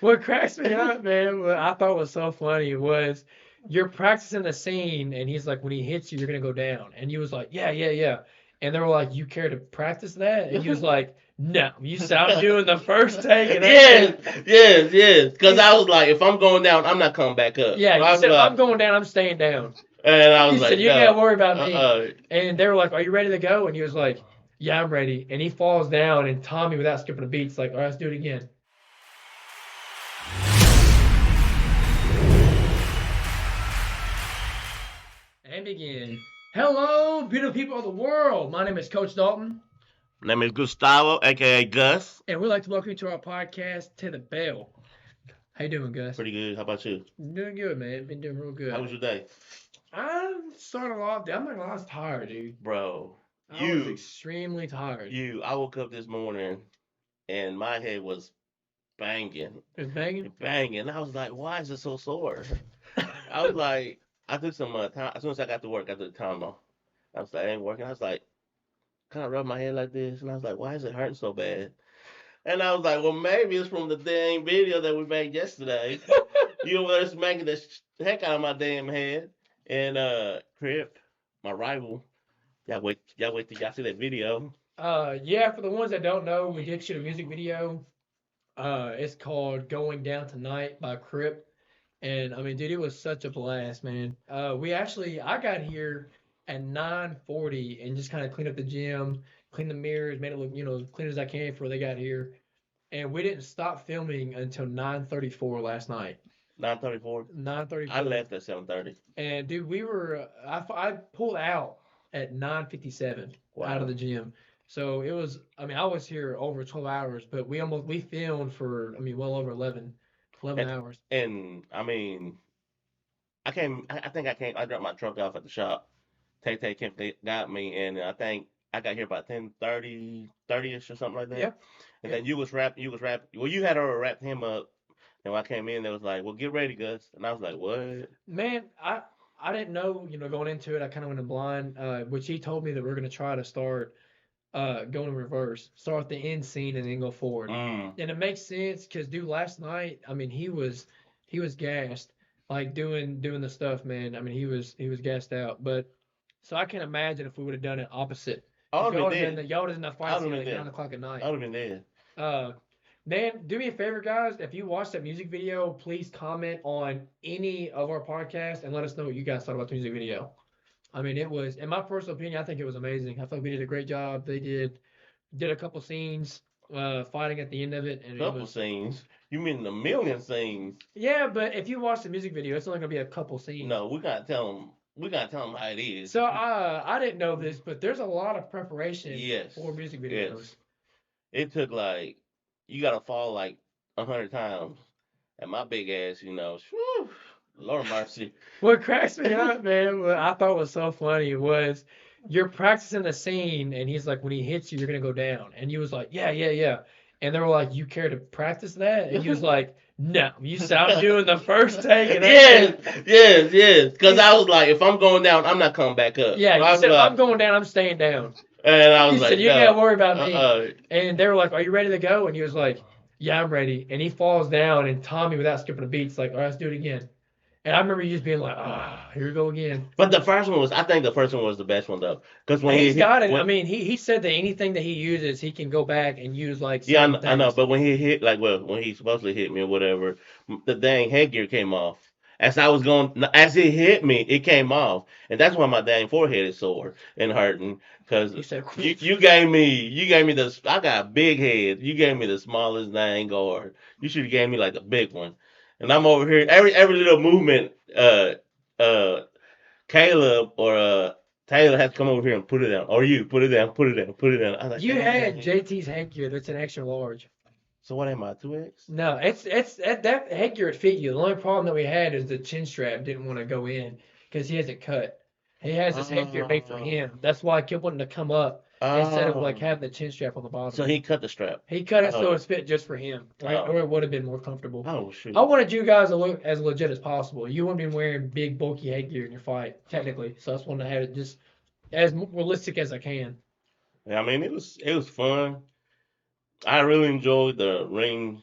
What cracks me up, man, what I thought was so funny was you're practicing the scene, and he's like, when he hits you, you're gonna go down, and you was like, yeah, yeah, yeah, and they were like, you care to practice that? And you was like, no, you said I'm doing the first take, and Yes, everything. yes. Because You, I was like, if I'm going down, I'm not coming back up. yeah, you I was said if I'm like, going down, I'm staying down. and I You was said like, you can't no, worry about me, uh-uh. and they were like, are you ready to go? And he was like, yeah, I'm ready, and he falls down, and Tommy, without skipping a beat's like, all right, let's do it again. And begin. Hello, beautiful people of the world. My name is Coach Dalton, My name is Gustavo, aka Gus. and we'd like to welcome you to our podcast, To the Bell. How you doing, Gus? Pretty good. How about you? Doing good, man. Been doing real How good. was your day, I'm starting off. I'm not gonna lie, I was tired, dude. bro? I was You, extremely tired. I woke up this morning and my head was banging, It was banging. banging. I was like, why is it so sore? I was like, I took some time. As soon as I got to work, I took time off. I was like, I ain't working. I was like, kind of rub my head like this, and I was like, why is it hurting so bad? And I was like, well, maybe it's from the dang video that we made yesterday. You know, it's making the heck out of my damn head. And Crip, my rival, y'all wait till y'all see that video. Yeah. For the ones that don't know, we did shoot a music video. It's called "Going Down Tonight" by Crip. And I mean, dude, it was such a blast, man. I got here at 9:40 and just kind of cleaned up the gym, cleaned the mirrors, made it look, clean as I can before they got here. And we didn't stop filming until 9:34 last night. 9:34. I 9:34. left at 7:30. And dude, I pulled out at 9:57 out of Wow. the gym. So it was, I mean, I was here over 12 hours, but we filmed for, I mean, well over 11 And hours. I mean, I came. I think I came. I dropped my truck off at the shop. Tay Tay came, they got me, and I think I got here about 10:30, 30ish or something like that. Yep. And Yep. then you was rapping. You was rapping. Well, you had already wrapped him up. And when I came in, they was like, "Well, get ready, Gus." And I was like, "What?" Man, I didn't know, going into it, I kind of went in blind, which he told me that we're going to try to start going in reverse, start the end scene and then go forward. Mm. And it makes sense because dude, last night, I mean, he was gassed, like doing the stuff, man. I mean, he was gassed out. But so I can imagine if we would have done it opposite. I If would have been y'all would have done the I fight would scene have at been like there. 9 o'clock at I night. would have been there. Uh, Man, do me a favor, guys. If you watch that music video, please comment on any of our podcasts and let us know what you guys thought about the music video. I mean, it was, in my personal opinion, I think it was amazing. I thought we did a great job. They did a couple scenes, fighting at the end of it, and it Couple was, scenes. You mean a million scenes? yeah. But if you watch the music video, it's only gonna be a couple scenes. No, we gotta tell them. We gotta tell them how it is. So I didn't know this, but there's a lot of preparation Yes, for music videos. yes. It took like you gotta fall like 100 times, and my big ass, whew, Lord mercy. What cracks me up, man, what I thought was so funny was you're practicing the scene, and he's like, when he hits you, you're gonna go down, and you was like, yeah, yeah, yeah, and they were like, you care to practice that? And you was like, no, you said I'm doing the first take, and Yes, everything. yes. Because You, I was like, if I'm going down, I'm not coming back up. yeah, I you was said if I'm like, going down, I'm staying down. and I You was said like, you can't no, worry about me, uh-uh. and they were like, are you ready to go? And he was like, yeah, I'm ready, and he falls down, and Tommy, without skipping a beat's like, all right, let's do it again. And I remember you just being like, ah, here we go again. But I think the first one was the best one though, because when he He's hit, got it. I mean, he said that anything that he uses, he can go back and use like yeah, certain I know, things. but when he hit, like, well, when he supposedly hit me or whatever, the dang headgear came off. As it hit me, it came off, and that's why my dang forehead is sore and hurting. Cause He said, you gave me the, I got a big head. You gave me the smallest dang guard. You should have gave me like the big one. And I'm over here, every little movement, uh, Caleb or Taylor has to come over here and put it down, or you put it down, put it down, put it down. I was like, you had dang. JT's headgear that's an extra large. So what am I, 2X? No, it's that headgear would fit you. The only problem that we had is the chin strap didn't want to go in because he has it cut. He has this headgear made for Oh, him. That's why I kept wanting to come up instead of like oh. having the chin strap on the So bottom. he cut the strap. He cut it so Oh, it's fit just for him, right? oh, Or it would have been more comfortable. oh, I shoot. wanted you guys to look as legit as possible. You wouldn't be wearing big bulky headgear in your fight, technically. So I just wanted to have it just as realistic as I can. Yeah, I mean, it was fun. I really enjoyed the ring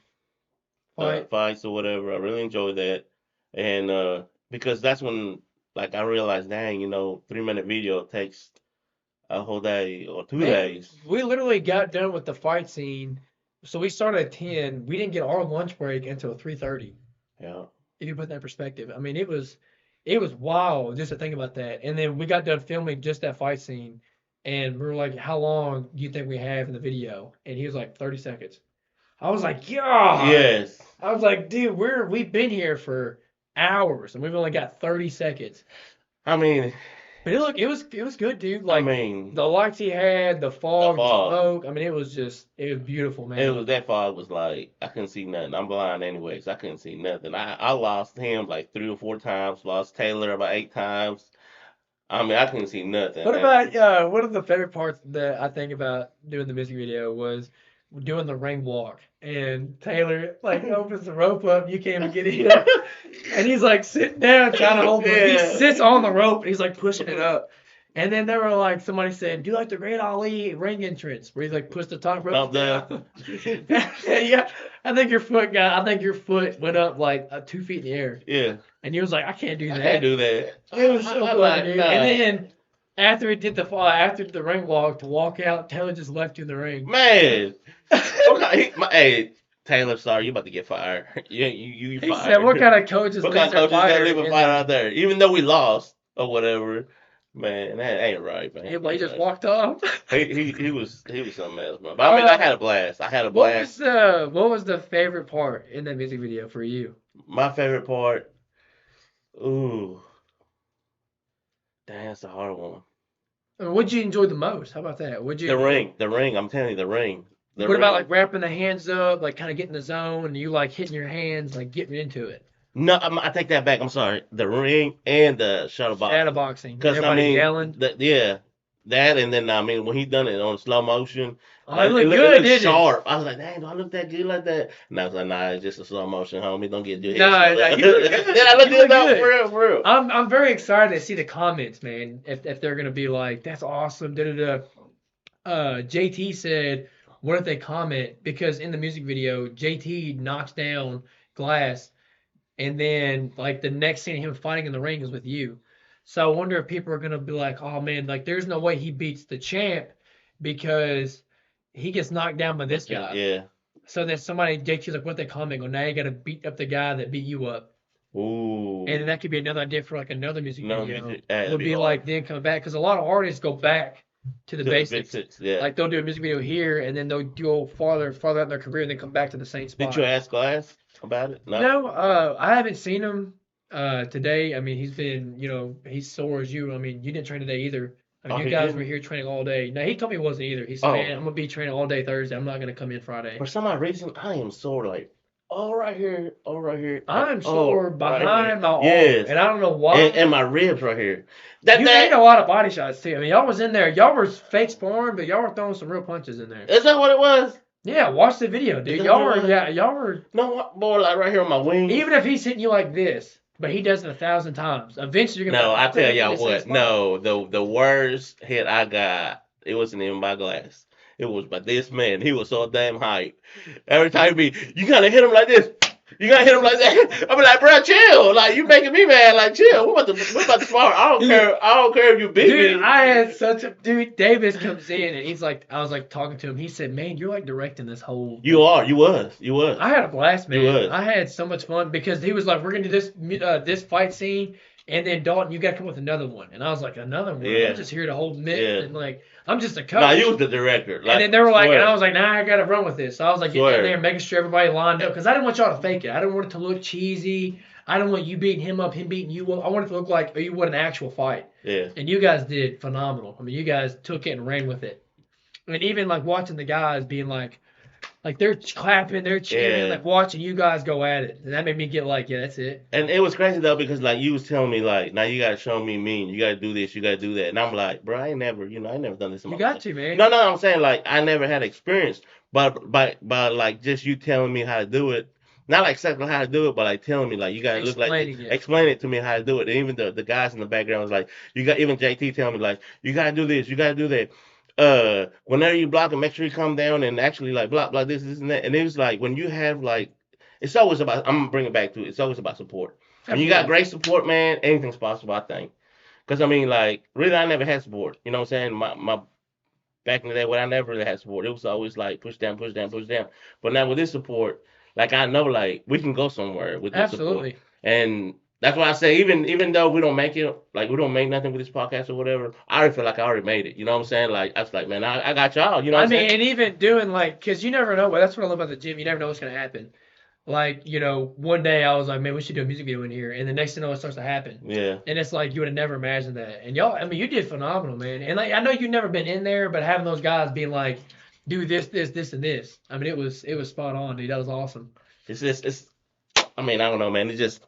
fight. fights or whatever. I really enjoyed that, and because that's when like I realized, dang, 3 minute video takes a whole day or two Man, days. we literally got done with the fight scene. So we started at 10. We didn't get our lunch break until 3:30. Yeah. If you put that in perspective. I mean, it was wild just to think about that. And then we got done filming just that fight scene, and we were like, "How long do you think we have in the video?" And he was like, "30 seconds." I was like, "God!" Yes. I was like, "Dude, we've been here for hours, and we've only got 30 seconds." I mean, But it was good, dude. I Like mean, the lights he had, the the fog, the fog. smoke. I mean, it was beautiful, It man. was that fog was like I couldn't see nothing. I'm blind anyways. I couldn't see nothing. I lost him like 3 or 4 times. Lost Taylor about 8 times. I mean, I couldn't see nothing. What about one of the favorite parts that I think about doing the music video was doing the ring walk. And Taylor like opens the rope up, you can't even get in. And he's like sitting down trying to hold the rope. He Yeah. sits on the rope and he's like pushing it up. And then they were like somebody said, "Do you like the Great Ali ring entrance?" Where he's like push the top rope Up there. down. Yeah, I think your foot went up like 2 feet in the air. Yeah. And he was like, "I can't do I can't that." do that. It was so I funny, like dude. nah. And then after he did the fall, after the ring walk to walk out, Taylor just left you in the ring. Man. Hey, Taylor, sorry, you about to get fired. You He fired. said, "What kind of coaches What leaves kind of their coaches that fighter leave a in fight there?" out there? Even though we lost or whatever. Man, that ain't right, man. He Ain't just right. walked off. He was something else, man. But I mean, I had a blast. I had a What was blast. the favorite part in that music video for you? My favorite part, ooh, that's a hard one. I mean, what'd you enjoy the most? How about that? Would The you? ring, the ring. I'm telling you, the ring, the What about ring. like wrapping the hands up, like kind of getting the zone, and you like hitting your hands, like getting into it? No, I take that back. I'm sorry. The ring and the shuttle Shadow boxing. boxing, Cause I everybody mean, yelling. yeah, that and then I mean when he done it on slow motion, Oh, it it looked it good, looked didn't it? sharp. I was like, dang, do I look that good like that? And I was like, nah, it's just a slow motion, homie. Don't get your head. No, no, you look good. Then I look You good look though, for good. real, for real. I'm very excited to see the comments, man. If they're gonna be like, "That's awesome," da da da. JT said, "What if they comment?" Because in the music video, JT knocks down Glass, and then like the next scene of him fighting in the ring is with you. So I wonder if people are gonna be like, "Oh man, like there's no way he beats the champ because he gets knocked down by this guy." Yeah. So then somebody JT's like, "What if they comment? Go now you gotta beat up the guy that beat you up." And then Ooh. that could be another idea for like another music No, video. that'd Would be be like hard. then come back because a lot of artists go back to the To the big basics. six, yeah. Like they'll do a music video here and then they'll go farther out in their career and then come back to the same Did spot. you ask Glass about it? No. No, I haven't seen him today. I mean, he's been, he's sore as you. I mean, you didn't train today either. I mean, Oh, you he guys were didn't. here training all day. No, he told me he wasn't either. He said, Oh, "Man, I'm gonna be training all day Thursday. I'm not gonna come in Friday." for some odd reason, I am sore like all right here, and I'm all sore right here. behind my arm, Yes, and I don't know and why. my ribs right here. That You made a that lot of body shots too. I mean, y'all was in there. Y'all were fake sparring, but y'all were throwing some real punches in there. is that what it was? Yeah, watch the video, Is dude. that what Y'all it were, was? yeah, y'all were. No, boy, like right here on my wings. Even if he's hitting you like this, but he does it 1,000 times, eventually you're gonna be No, like, I "I think tell I'm in y'all the same what. spot." No, the worst hit I got, it wasn't even by Glass. It was by this man. He was so damn hype. Every time he be, you gotta hit him like this. You gotta hit him like that. I be like, bro, chill. Like you making me mad. Like chill. We about to spar. I don't care. I don't care if you beat Dude, me. I had such a dude. Davis comes in and he's like, I was like talking to him. He said, "Man, you're like directing this whole You thing." are. You was. You was. I had a blast, You man. was. I had so much fun because he was like, "We're gonna do this fight scene, and then Dalton, you gotta come with another one." And I was like, "Another one? I'm Yeah. just here to hold mitts Yeah. and like I'm just a Nah, you coach." was the director. And Like then they were like, and I swear. was like, "Nah, I gotta run with this." So I was like getting in there, Swear. making sure everybody lined up because I didn't want y'all to fake it. I didn't want it to look cheesy. I didn't want you beating him up, him beating you up. I wanted it to look like you won an actual fight. Yeah. And you guys did phenomenal. I mean, you guys took it and ran with it. And even like watching the guys being like they're clapping, they're cheering, Yeah. like watching you guys go at it. And that made me get like, yeah, that's it. And it was crazy though because like you was telling me like now you gotta show me mean, you gotta do this, you gotta do that, and I'm like, bro, I ain't never done this in You my got life. to, man. No, I'm saying like I never had experience, but like just you telling me how to do it, not like exactly how to do it, but like telling me like you gotta look like Explaining it. explain it to me how to do it. And even the guys in the background was like, you got even JT telling me like you gotta do this, you gotta do that. Whenever you block it, make sure you come down and actually like block this and that. And it was like when you have like it's always about. I'm gonna bring it back to it. It's always about support. When you got Absolutely. great support, man, anything's possible. I think. Because I mean, like, really, I never had support. You know what I'm saying? My back in the day when I never really had support, it was always like push down, push down, push down. But now with this support, like I know, like we can go somewhere with this support, Absolutely. and that's why I say even though we don't make it, like we don't make nothing with this podcast or whatever, I already feel like I already made it. You know what I'm saying? Like I was like, man, I got y'all. You know what I I'm mean, saying? and even doing like, cause you never know. That's what I love about the gym. You never know what's gonna happen. Like, one day I was like, man, we should do a music video in here, and the next thing you know, it starts to happen. Yeah. And it's like you would have never imagined that. And y'all, I mean, you did phenomenal, man. And like, I know you've never been in there, but having those guys being like, do this, this, this, and this. I mean, it was spot on, dude. That was awesome. It's just it's. I mean, I don't know, man. It's just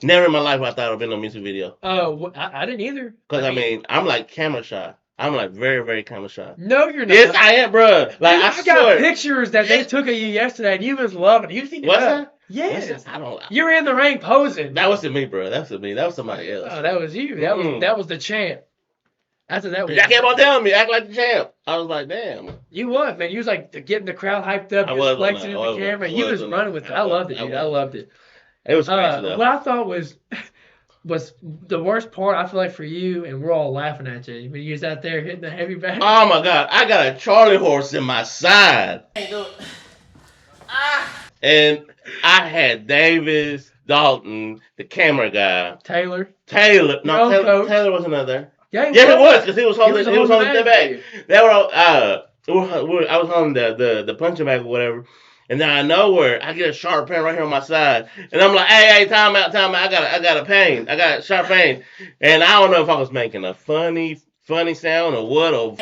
never in my life I thought I'd been on a music video. I didn't either. Cause I mean, I'm like camera shy. I'm like very, very camera shy. No, you're not. Yes, I am, bro. Like Dude, I I got swear. pictures that they took of you yesterday, and you was loving it. You seen it What's up. that? Yes. I don't. You were in the ring posing. That wasn't me, bro. That wasn't me. That was somebody else. Oh, that was you. That was the champ. That's what that was. Y'all kept on telling me, act like the champ. I was like, damn. You was, man. You was like getting the crowd hyped up. I You was was flexing in on that. the camera. You was running with it. I loved it, dude. I loved it. It was crazy though. What I thought was the worst part. I feel like for you, and we're all laughing at you when you was out there hitting the heavy bag. Oh my god, I got a Charlie horse in my side. And I had Davis, Dalton, the camera guy, Taylor. No, Your own coach. Taylor wasn't there. Yeah, Yeah, he was because he was holding the bag. bag. They were all, I was holding the punching bag or whatever. And then out of nowhere, I get a sharp pain right here on my side, and I'm like, "Hey, time out! I got a pain. I got a sharp pain." And I don't know if I was making a funny sound or what, or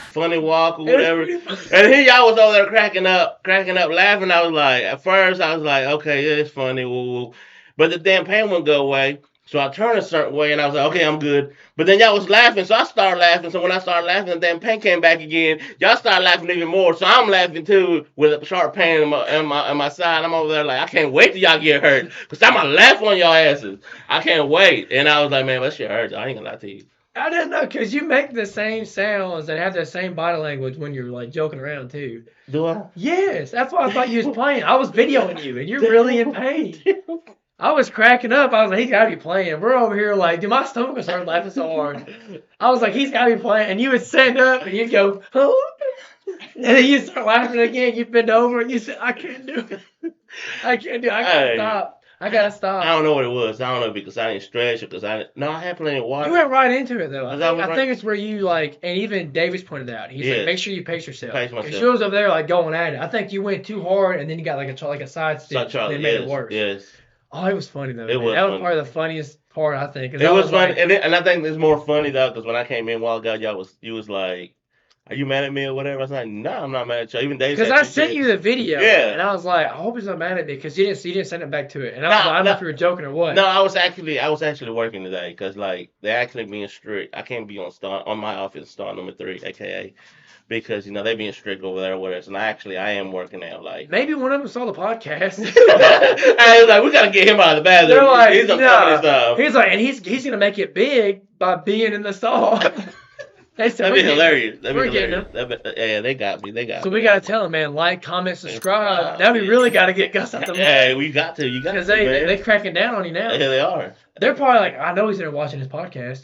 funny walk or whatever. And here y'all was over there cracking up, laughing. I was like, at first I was like, okay, yeah, it's funny, woo. But the damn pain wouldn't go away. So I turned a certain way and I was like, okay, I'm good. But then y'all was laughing, so I started laughing. So when I started laughing, the damn pain came back again. Y'all started laughing even more. So I'm laughing too with a sharp pain in my side. I'm over there like, I can't wait till y'all get hurt. Because I'm going to laugh on y'all asses. I can't wait. And I was like, man, that shit hurts. I ain't going to lie to you. I didn't know because you make the same sounds and have the same body language when you're like joking around too. Do I? Yes, that's why I thought you was playing. I was videoing you and you're really in pain. I was cracking up. I was like, he's got to be playing. We're over here like, dude, my stomach was starting laughing so hard. I was like, he's got to be playing. And you would stand up and you'd go, oh. And then you start laughing again. You bend over and you say, I can't do it. I can't do it. I gotta stop. I gotta stop. I don't know what it was. I don't know because I didn't stretch or because I had plenty of water. You went right into it though. I Right? think it's where you like, and even Davis pointed out. He's like, make sure you pace yourself. Because she was over there like going at it. I think you went too hard and then you got like a side stitch and it made it worse. Yes. Oh, it was funny though. That was probably the funniest part I think. It was funny, and I think it's more funny though because when I came in a while ago, you was like, "Are you mad at me or whatever?" I was like, "No, I'm not mad at you." Even Davis. Because I sent you the video. Yeah. And I was like, I hope he's not mad at me because you didn't send it back to it. And I was like, I don't know if you were joking or what. No, I was actually working today because like they're actually being strict. I can't be on my office star number 3, aka. Because they being strict over there with us, and I am working out. Like maybe one of them saw the podcast. I was like, we gotta get him out of the bathroom. They're like, he's on funny stuff. He's like, and he's gonna make it big by being in the stall. They said, that'd be hilarious. Yeah, they got me. So we gotta tell him, man, like, comment, subscribe. Now we really gotta get Gus out the mouth. Hey, we got to. You got to. Because they cracking down on you now. Yeah, they are. They're probably like, I know he's there watching his podcast.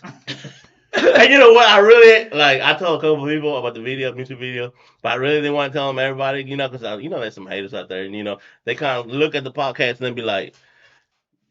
And you know what? I really like. I told a couple of people about the music video, but I really didn't want to tell them everybody, because there's some haters out there, and they kind of look at the podcast and then be like,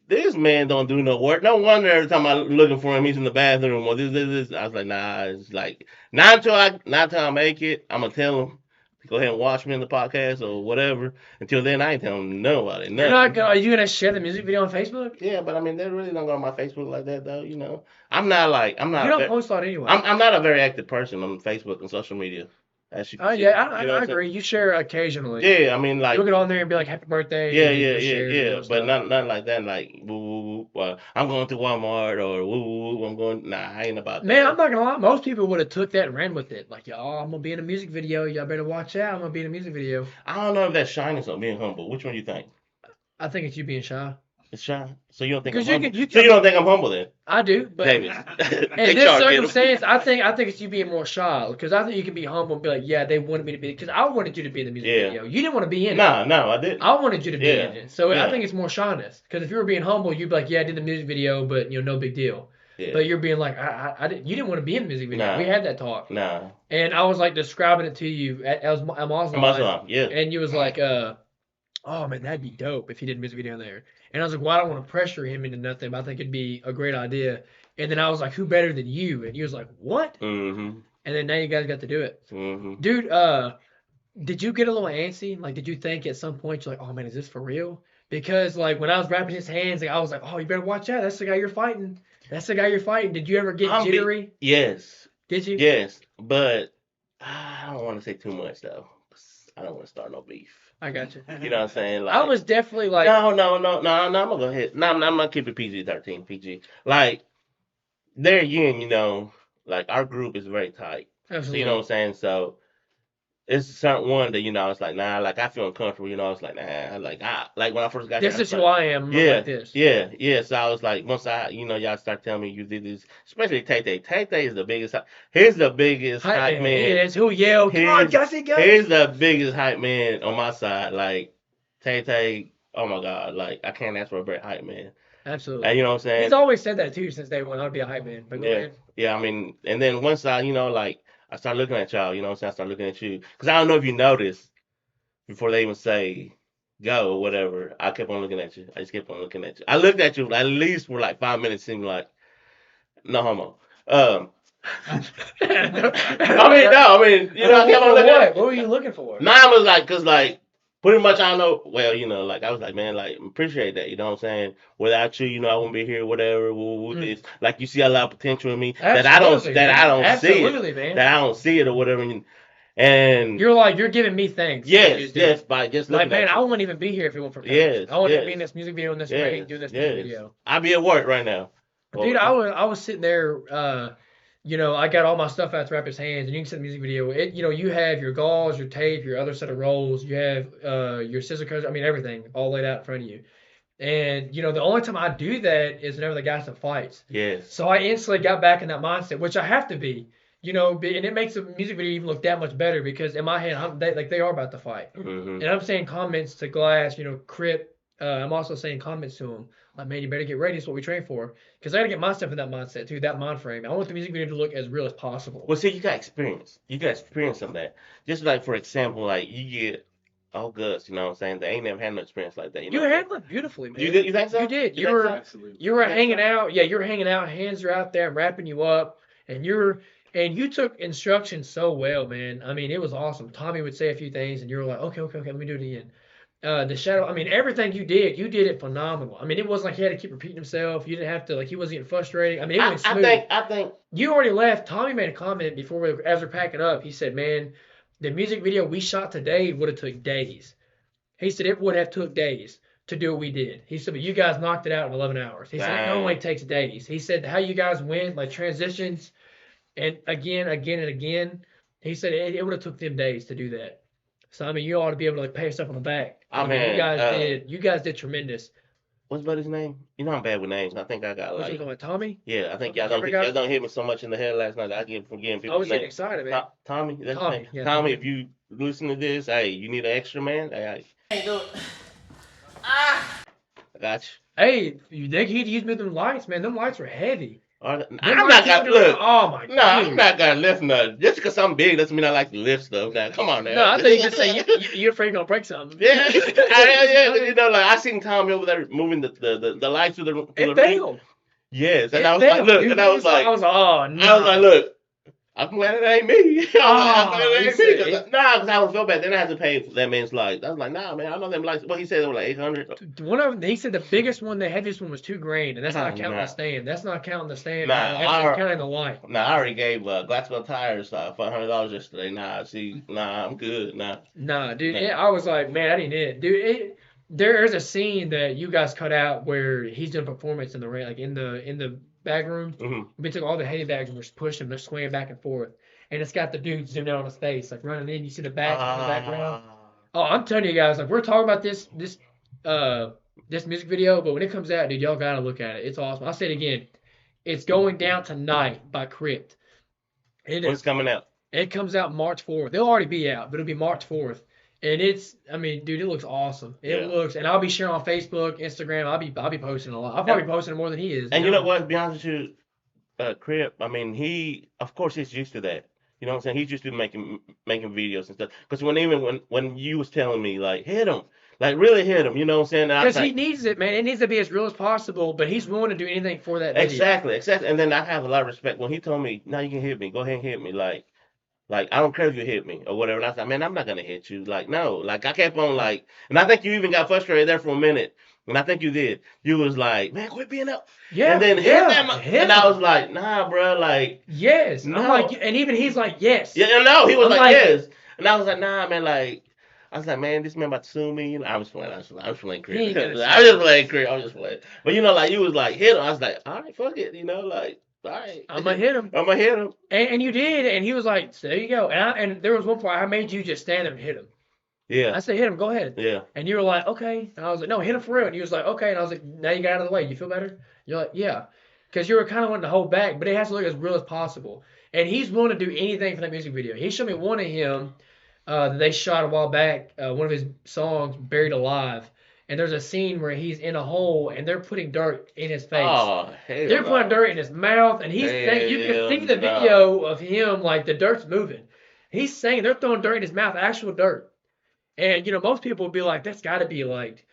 "This man don't do no work. No wonder every time I'm looking for him, he's in the bathroom or this." I was like, "Nah, it's like not until I make it. I'm gonna tell him to go ahead and watch me in the podcast or whatever. Until then, I ain't telling nobody nothing." Are you gonna share the music video on Facebook? Yeah, but I mean, they really don't go on my Facebook like that, though. I'm not. You don't post a lot anyway. I'm not a very active person on Facebook and social media. As you can see. I agree. You share occasionally. Yeah, I mean, like you'll get on there and be like, "Happy birthday." Yeah. But not like that. Like, woo, I'm going to Walmart or woo, I'm going. Nah, I ain't about that. Man, I'm not gonna lie. Most people would have took that and ran with it. Like, y'all, I'm gonna be in a music video. Y'all better watch out. I'm gonna be in a music video. I don't know if that's shyness or being humble. Which one do you think? I think it's you being shy. It's shy. So you don't think I'm Because you humble? can, you So can, you don't think I'm humble then, I do, but Davis? in this HR, get him. circumstance, I think it's you being more shy. Because I think you can be humble and be like, yeah, they wanted me to be. Because I wanted you to be in the music Yeah. video. You didn't want to be in it. No, no, I didn't. I wanted you to be in Yeah, it. So I yeah, think it's more shyness. Because if you were being humble, you'd be like, yeah, I did the music video, but no big deal. yeah. But you're being like, I didn't. You didn't want to be in the music video. We Nah, had that talk, nah. and I was like describing it to you as Amazon, I'm also, yeah. and you was like, oh man, that'd be dope if he did a music video there. And I was like, well, I don't want to pressure him into nothing, but I think it'd be a great idea. And then I was like, who better than you? And he was like, what? Mm-hmm. And then now you guys got to do it, Mm-hmm. dude. Did you get a little antsy? Like, did you think at some point you're like, oh man, is this for real? Because like when I was wrapping his hands, like, I was like, oh, you better watch out. That's the guy you're fighting. That's the guy you're fighting. Did you ever get jittery? Yes, Did you? yes, but I don't want to say too much though. I don't want to start no beef. I got you. You know what I'm saying? I Like, was definitely like, no. I'm gonna go ahead. No, I'm gonna keep it PG-13, PG. Like, there again, like our group is very tight. So you know what absolutely. I'm saying? So it's certain one that it's like nah, like I feel uncomfortable. It's like nah, like when I first got here, This I was is who like, I am. I'm yeah, like this. yeah. So I was like, once y'all start telling me you did this, especially Tay Tay. Tay Tay is the biggest. He's the biggest Hype hype man. He man. is. Who yelled, come on, He's Gussie, Gus. he's the biggest hype man on my side. Like Tay Tay, oh my god, like I can't ask for a better hype man. And Absolutely. you know what I'm He's saying? always said that too since day one. I'd be a hype man. But go Yeah, ahead. yeah. I mean, and then once like I start looking at y'all, you know what I'm saying? I start looking at you because I don't know if you noticed before they even say go or whatever. I kept on looking at you. I just kept on looking at you. I looked at you at least for like 5 minutes. Seemed like no homo. I mean, no, I mean, I kept on For looking at what? What were you looking for? mine was like, cause like pretty much I know. Well, like I was like, man, like appreciate that. You know what I'm saying? Without you, I wouldn't be here. Whatever. Mm. This. Like you see a lot of potential in me Absolutely, that man. I don't see it. Absolutely, man. That I don't see it or whatever. And You're like, you're giving me thanks for what you yes, just yes, did. by just Like, looking man, at I you. wouldn't even be here if it weren't for thanks. Yes, I wouldn't be in yes, this music video in this yes, ring doing this music yes. video. I'd be at work right now. Dude, Or, I was sitting there, I got all my stuff out to wrap his hands, and you can see the music video. You have your gauze, your tape, your other set of rolls, you have your scissor cutters, I mean everything all laid out in front of you. And the only time I do that is whenever the guy some fights. yes. So I instantly got back in that mindset, which I have to be. And it makes the music video even look that much better because in my head, they are about to fight. Hmm. And I'm saying comments to Glass, Crip. I'm also saying comments to him. Like, man, you better get ready. It's what we train for. Because I got to get myself in that mindset, too, that mind frame. I want the music video to look as real as possible. Well, see, you got experience. You got experience of that. Just like for example, like you get all Gus, you know what I'm saying? They ain't never had no experience like that. You You know what I'm saying? handled it beautifully, man. You think so? You did. You think so? Absolutely. You were You think hanging so? out. Yeah, you were hanging out. Hands are out there. I'm wrapping you up. And you took instructions so well, man. I mean, it was awesome. Tommy would say a few things, and you were like, okay, okay, okay, let me do it again. The shadow, I mean, everything you did it phenomenal. I mean, it wasn't like he had to keep repeating himself. You didn't have to, like, he wasn't getting frustrating. I mean, it went smooth. I think. You already left. Tommy made a comment as we're packing up. He said, man, the music video we shot today would have took days. He said it would have took days to do what we did. He said, but you guys knocked it out in 11 hours. He said it Dang. normally takes days. He said how you guys went, like transitions, and again, again, and again. He said it would have took them days to do that. So I mean, you ought to be able to like pat yourself on the back. I mean, You guys did tremendous. what's buddy's name? I'm bad with names. I think I got What's like. it called, Tommy? Yeah, I think I forgot. y'all don't hit me so much in the head last night that I get forgetting I people's was getting names. excited, man. Tommy, that's Tommy, his name. yeah, Tommy, Tommy. if you listen to this, hey, you need an extra man? Hey, I got you. Hey, you think he'd use me with them lights, man? Them lights were heavy. I'm Them not lights gonna were- look. Oh my No, I'm dude. not gonna lift nothing. Just because I'm big doesn't mean I like to lift stuff. Now, come on now. No, I thought you just say you're afraid you're gonna break something. Yeah, yeah. Like I seen Tommy over there moving the lights through the It ring. failed. Yes, and It I was like, failed, look, dude. and I was like, oh no. I was like, look. I'm glad it ain't me. I'm glad it he ain't me. said Because I would feel bad. Then I had to pay for that man's lights. I was like, nah, man, I know them lights. What he said, they were like 800. One of them, he said the biggest one, the heaviest one was $2,000, and that's not Oh, counting nah. the stand. That's not counting the stand. Nah, man. That's just counting the light. Nah, I already gave Glassville Tires $500 yesterday. I'm good. Nah. Nah, dude, Nah. I was like, man, I didn't it, dude. There's a scene that you guys cut out where he's doing a performance in the ring, like in the bag room. Hmm. We took all the heavy bags and we're pushing them, they're swinging back and forth, and it's got the dude zoomed in on his face, like running in. You see the bags in the background. Oh, I'm telling you guys, like we're talking about this this music video, but when it comes out, dude, y'all gotta look at it. It's awesome. I'll say it again. It's Going Down Tonight by Crypt. It When it's is. coming out. It comes out March 4th. They'll already be out, but it'll be March 4th. And it's, I mean, dude, it looks awesome. It Yeah. looks, and I'll be sharing on Facebook, Instagram. I'll be posting a lot. I'll probably And, posting more than he is. and you know what? To be honest with you, Crip, I mean, of course, he's used to that. You know what I'm saying? He's used to making videos and stuff. Because when you was telling me like hit him, like really hit him, you know what I'm saying? And I Because he think needs it, man. It needs to be as real as possible, but he's willing to do anything for that video. exactly. And then I have a lot of respect when he told me, "Now you can hit me. Go ahead and hit me." Like I don't care if you hit me or whatever. And I said, man, I'm not gonna hit you. Like no, like I kept on like, and I think you even got frustrated there for a minute. And I think you did. You was like, man, quit being up. And Yeah, then hit yeah, them. hit And I him. was like, nah, bro, like Yes. I'm no. like, and even he's like, yes. Yeah, no, he was I'm like, like, yes. And I was like, nah, man, like. I was like, man, this man about to sue me. You know, I was playing he crib. ain't gonna I was say just it. playing crib. I was just playing. But you know, like you was like hit him. I was like, all right, fuck it. You know, like all right, I'm gonna hit him. I'm gonna hit him. And you did, and he was like, so there you go. And there was one part I made you just stand there and hit him. Yeah, I said, hit him, go ahead. yeah, And you were like, okay. And I was like, no, hit him for real. And you was like, okay. And I was like, now you got out of the way. You feel better? You're like, yeah. Because you were kind of wanting to hold back, but it has to look as real as possible. And he's willing to do anything for that music video. He showed me one of him that they shot a while back, one of his songs, Buried Alive. And there's a scene where he's in a hole and they're putting dirt in his face. oh hell They're putting no, dirt in his mouth, and he's saying, you can hell see the no. video of him, like the dirt's moving. He's saying they're throwing dirt in his mouth, actual dirt. And most people would be like, that's got to be like,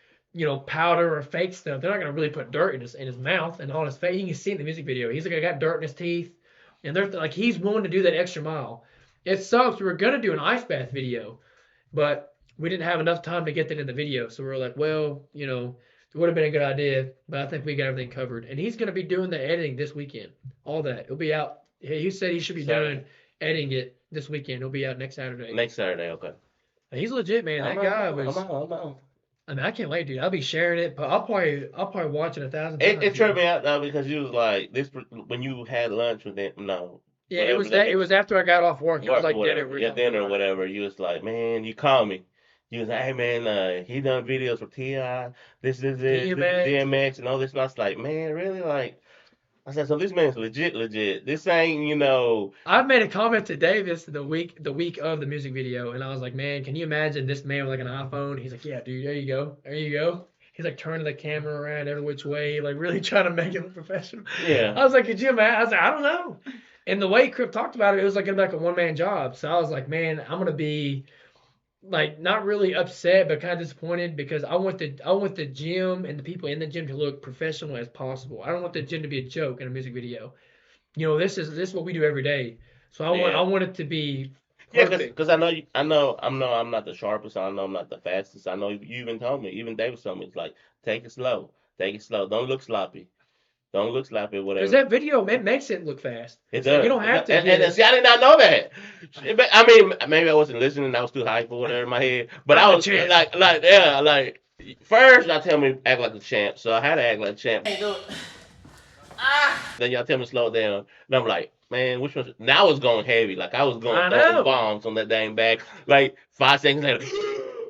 powder or fake stuff. They're not gonna really put dirt in his mouth and on his face. You can see in the music video. He's like, I got dirt in his teeth, and they're like, he's willing to do that extra mile. It sucks. We were gonna do an ice bath video, but we didn't have enough time to get that in the video. So we were like, well, it would have been a good idea, but I think we got everything covered. And he's gonna be doing the editing this weekend. All that. It'll be out. He said he should be Saturday. doing editing it this weekend. It'll be out next Saturday. Next Saturday, okay. He's legit, man. I'm That out. guy was. I'm out. I mean, I can't wait, dude. I'll be sharing it, but I'll probably watch it 1,000 It times, tripped man. me out though because you was like this when you had lunch with them. No, Yeah, it whatever was that. It was after I got off work. It was work or like dinner. whatever. We were Yeah, talking dinner or about it. whatever. You was like, man, you call me. You was like, hey man, he done videos for Ti, this DMX. DMX and all this. And I was like, man, really? Like, I said, so this man's legit. This ain't, I've made a comment to Davis the week of the music video, and I was like, man, can you imagine this man with like an iPhone? He's like, yeah, dude, there you go, there you go. He's like turning the camera around every which way, like really trying to make it look professional. yeah, I was like, could you imagine? I was like, I don't know. And the way Crip talked about it, it was like gonna be like a one man job. So I was like, man, I'm gonna be like not really upset, but kind of disappointed because I want the gym and the people in the gym to look professional as possible. I don't want the gym to be a joke in a music video. This is what we do every day. So I yeah. want it to be Yeah, perfect. cause I know I'm not the sharpest, I know I'm not the fastest. I know you even told me, even David told me, it's like take it slow, don't look sloppy, Because whatever. that video makes it look fast. It So you does, don't have to and hit. see, I did not know that. I mean, maybe I wasn't listening, I was too hype or whatever in my head, but I'm I the was champ. yeah, like first y'all tell me act like a champ, so I had to act like a champ. Then y'all tell me slow down, and I'm like, man, which one? Now I was going heavy, like I was going I throwing know. bombs on that dang back, like 5 seconds later.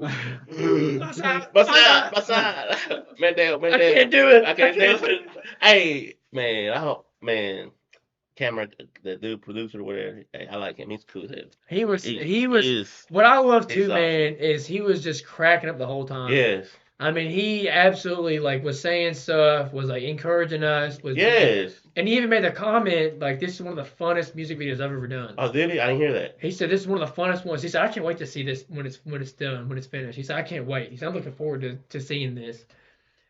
I My side. Man down, man down. can't do it. I can't do it. Hey, man, I hope, man, Cameron, the dude producer or whatever, hey, I like him. He's cool as hell. He was He he was is, what I love he's too, awesome. man, is he was just cracking up the whole time. Yes, I mean, he absolutely like was saying stuff, was like encouraging us, yes. and he even made a comment like this is one of the funnest music videos I've ever done. Oh, did he? I didn't hear that. He said this is one of the funnest ones. He said I can't wait to see this when it's done, when it's finished. He said I can't wait. He said I'm looking forward to seeing this.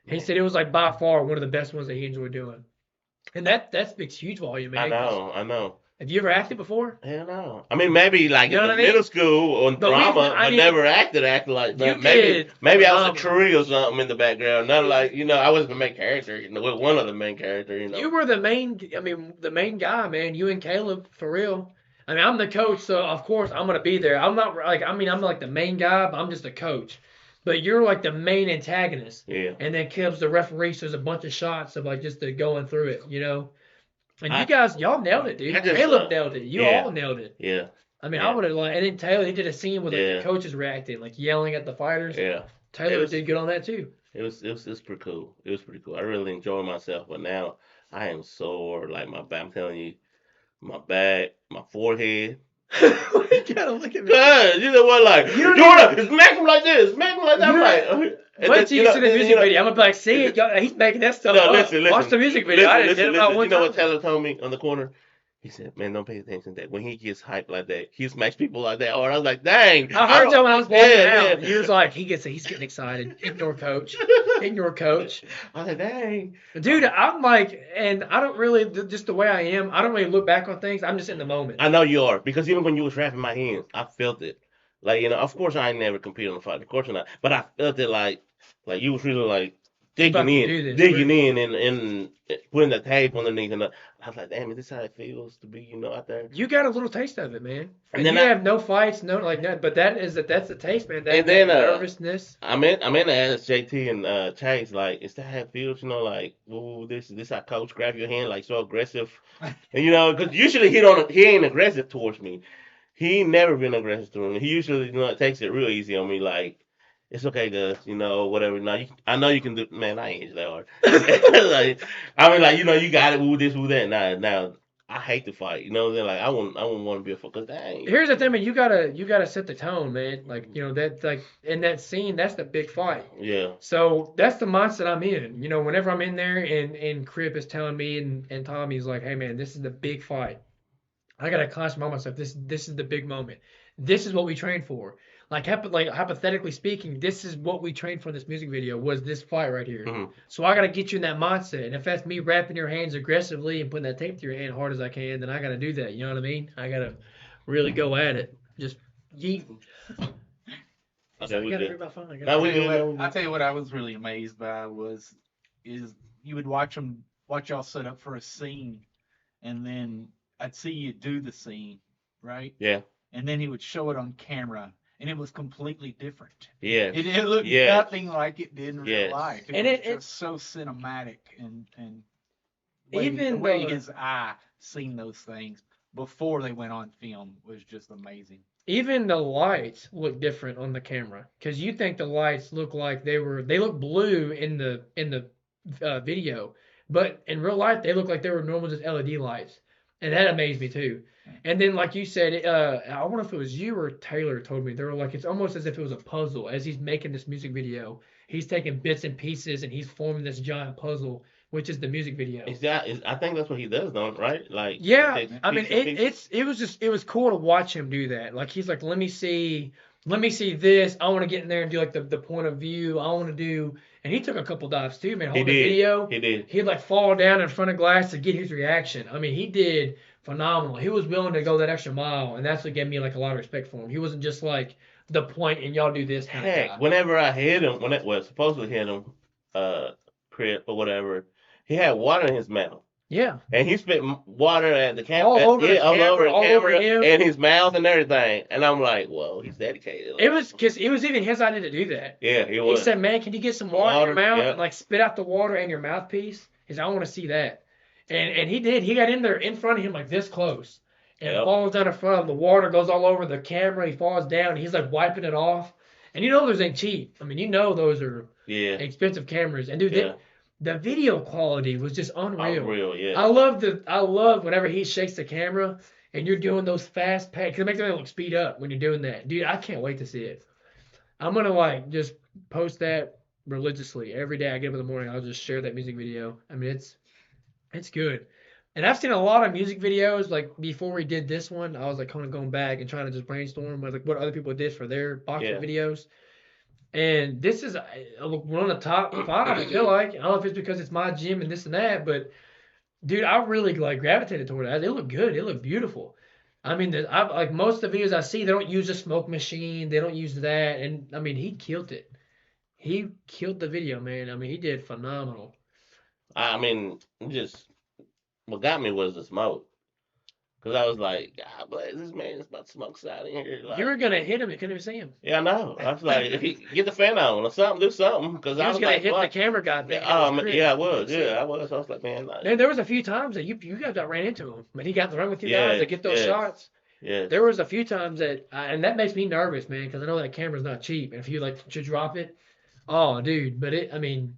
He Man, said it was like by far one of the best ones that he enjoyed doing. And that speaks huge volume, I man. 'Cause know, I know. have you ever acted before? Hell no. I mean, maybe like You in know the what I mean? middle school or But we, drama, I but mean, never acted like you that. Maybe, did maybe I was a phenomenal. tree or something in the background. Not like, I wasn't the main character, one of the main character. You were the main guy, man. You and Caleb, for real. I mean, I'm the coach, so of course I'm gonna be there. I'm not like, I mean, I'm like the main guy, but I'm just a coach. But you're like the main antagonist, Yeah. and then Caleb's the referee. So there's a bunch of shots of like just the going through it. And you I, guys, y'all nailed it, I dude. just, Caleb nailed it. You yeah, all nailed it. yeah, I mean, I yeah, would have like, and then Taylor, he did a scene with like the yeah, coaches reacting, like yelling at the fighters. yeah. It Taylor was, did good on that too. It was pretty cool. It was pretty cool. I really enjoyed myself, but now I am sore. Like my back, I'm telling you, my back, my forehead. You gotta look at me. Cause you know what, like You don't you even. wanna smack him like this, smack him like that. You I'm like, don't. and Wait then till you see the music video. I'm gonna be like, see it, listen, y'all, he's making that stuff no, up. listen, Watch listen, the music video. I listen, didn't did listen, it about listen. You one know what time. Taylor told me on the corner? He said, "Man, don't pay attention to that. When he gets hyped like that, he smacks people like that." Or I was like, "Dang, I I heard don't." that when I was walking Yeah, out. He was like, he's getting excited. Ignore coach. yeah. Ignore coach. I was like, "Dang." Dude, I'm like, and I don't really, just the way I am, I don't really look back on things. I'm just in the moment. I know you are because even when you was wrapping my hands, I felt it. Like of course I ain't never compete on the fight, of course not. But I felt it like you was really like You about to do this, digging right? in and putting the tape underneath. And I was like, damn, is this how it feels to be out there? You got a little taste of it, man. And And then you have no fights, no like that. But that's the taste, man. and That then nervousness. I'm in to ask JT and Chase like, is that how it feels? Like, ooh, this how coach grab your hand like so aggressive, and because usually he ain't aggressive towards me. He ain't never been aggressive to me. He usually, takes it real easy on me. Like, it's okay, Gus, whatever. Now, I know you can do. Man, I ain't that hard. Like, I mean, like, you got it. Woo this, woo that. Now, I hate to fight. You know what I'm saying? Like, I wouldn't want to be a fucker. Dang. Here's the thing, man. You gotta set the tone, man. Like that like in that scene, that's the big fight. Yeah. So that's the mindset I'm in. Whenever I'm in there and Crip is telling me and Tommy's like, hey man, this is the big fight. I gotta constantly remind myself this is the big moment. This is what we trained for. Like hypothetically speaking, this is what we trained for in this music video was this fight right here. Hmm. So I gotta get you in that mindset. And if that's me wrapping your hands aggressively and putting that tape to your hand hard as I can, then I gotta do that. You know what I mean? I gotta really go at it. Just yeet. Okay, I we gotta good. bring my phone. I Now gotta. we good. I tell you what I was really amazed by is you would watch y'all set up for a scene, and then I'd see you do the scene, right? Yeah. And then he would show it on camera, and it was completely different. Yeah. It looked Yes. nothing like it did in real Yes. life. It And was it just so cinematic and even the way though his eye seen those things before they went on film was just amazing. even the lights look different on the camera because you think the lights look like they look blue in the video, but in real life they look like they were normal just LED lights, and that amazed me too. And then like you said, I wonder if it was you or Taylor told me they were like it's almost as if it was a puzzle as he's making this music video. He's taking bits and pieces and he's forming this giant puzzle, which is the music video. I think that's what he does, though, right? Like, Yeah, takes I mean it was cool to watch him do that. Like he's like, let me see this. I want to get in there and do like the point of view. I want to do, and he took a couple dives too, man. He Holding the did. video, He did. he'd like fall down in front of glass to get his reaction. I mean, he did phenomenal. He was willing to go that extra mile, and that's what gave me like a lot of respect for him. He wasn't just like the point and y'all do this kind of Heck, guy. whenever I hit him, supposedly hit him, Crip or whatever, he had water in his mouth. Yeah, And he spit water at the camera, all over the all over camera, the all over camera, him. and his mouth and everything. And I'm like, whoa, he's dedicated. It was because it was even his idea to do that. Yeah, he He was. said, "Man, can you get some water in your mouth yeah. and like spit out the water in your mouthpiece?" He said, "I want to see that." And he did. He got in there in front of him like this close, and Yep. falls down in front of him. The water goes all over the camera. He falls down. And he's like wiping it off. And those ain't cheap. I mean, those are Yeah. expensive cameras. And dude, Yeah. the video quality was just unreal. Unreal, yeah. I love whenever he shakes the camera and you're doing those fast packs. Because it makes everything look speed up when you're doing that. Dude, I can't wait to see it. I'm gonna like just post that religiously every day. I get up in the morning. I'll just share that music video. I mean, it's good. And I've seen a lot of music videos. Like before we did this one, I was like kind of going back and trying to just brainstorm like what other people did for their boxing Yeah. videos. And this is one of the top five. I feel like I don't know if it's because it's my gym and this and that, but dude, I really like gravitated toward it. It looked good. It looked beautiful. I mean, like most of the videos I see, they don't use a smoke machine. They don't use that. And I mean, he killed it. He killed the video, man. I mean, he did phenomenal. I mean, just what got me was the smoke. Because I was like, God bless, this man is about to smoke out in here. You were Like, gonna hit him. You couldn't even see him. yeah, I know. I was like, get the fan on or something, do something. Because He I was was gonna like, hit the fuck. camera guy. Yeah, Thinking it was Chris. yeah, I You was. couldn't see Yeah, him. I was. I was like, man, like, Man, there was a few times that you guys got ran into him, but he got in the run with you Yeah, guys to get those yeah. shots. yeah. There was a few times that, and that makes me nervous, man, because I know that camera's not cheap, and if you like to drop it, Oh, dude, but I mean,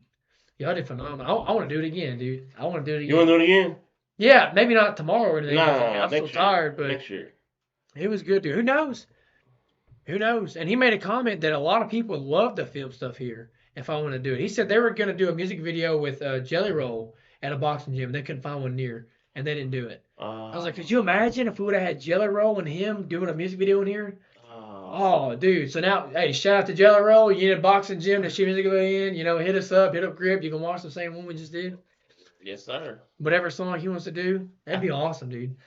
y'all did phenomenal. I want to do it again, dude. I want to do it You want again. to do it again? Yeah, maybe not tomorrow or anything because Nah, I'm still next year. tired, but Next year. it was good, dude. Who knows? Who knows? And he made a comment that a lot of people love to film stuff here if I want to do it. He said they were going to do a music video with Jelly Roll at a boxing gym. They couldn't find one near, and they didn't do it. I was like, could you imagine if we would have had Jelly Roll and him doing a music video in here? Oh, dude. So now, hey, shout out to Jelly Roll. You need a boxing gym to shoot music video in. You know, hit us up, hit up Grip. You can watch the same one we just did. Yes, sir. Whatever song he wants to do. That'd be awesome, dude.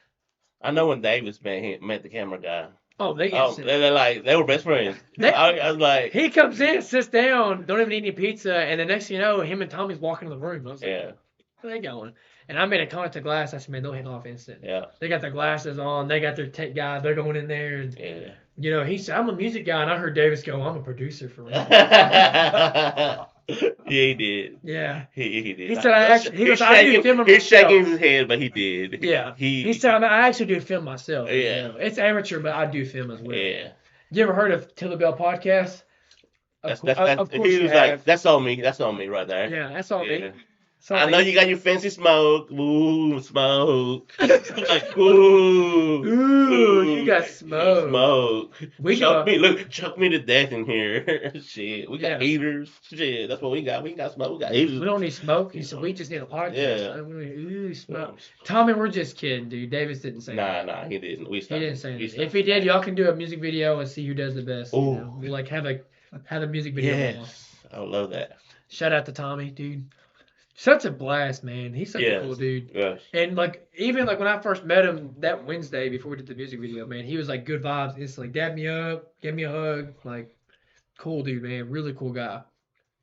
I know when Davis met the camera guy. Oh, they Oh, instant. they're like they were best friends. They- I was like, He comes in, sits down, don't even eat any pizza, and the next thing you know, him and Tommy's walking in the room. I was like, yeah, where they going? And I made a comment to Glass. I said, man, they'll hit off instant. yeah, They got their glasses on. They got their tech guy. They're going in there. And, yeah. you know, he said, I'm a music guy. And I heard Davis go, I'm a producer for real. Yeah, he did. Yeah. He did. He said, he goes, I do film He's shaking myself. his head, but he did. Yeah. He He said, I actually do film myself. Yeah. You know. It's amateur, but I do film as well. Yeah. You ever heard of Till the Bell podcast? That's, Of course he you was have. like, that's on me. That's on me right there. Yeah, that's all Yeah. me. So I know you got your fancy smoke. Ooh, smoke. Like, ooh. Ooh, you got smoke. Smoke. We Choke got- me. Look, choke me to death in here. Shit. We got Yeah. heaters. Shit. That's what we got. We got smoke. We got heaters. We don't need smoke. He said we just need a podcast. Yeah. We don't need, ooh, smoke. Tommy, we're just kidding, dude. Davis didn't say that. Nah, he didn't. We He stopped. didn't say We anything. stopped. If he did, y'all can do a music video and see who does the best. You Ooh. know? We'll like have a music video. going on. Yes. I would love that. Shout out to Tommy, dude. Such a blast, man. He's such a Yes. cool dude. Yes. And like even like when I first met him that Wednesday before we did the music video, man, he was like good vibes. It's like dab me up, give me a hug, like cool dude, man, really cool guy.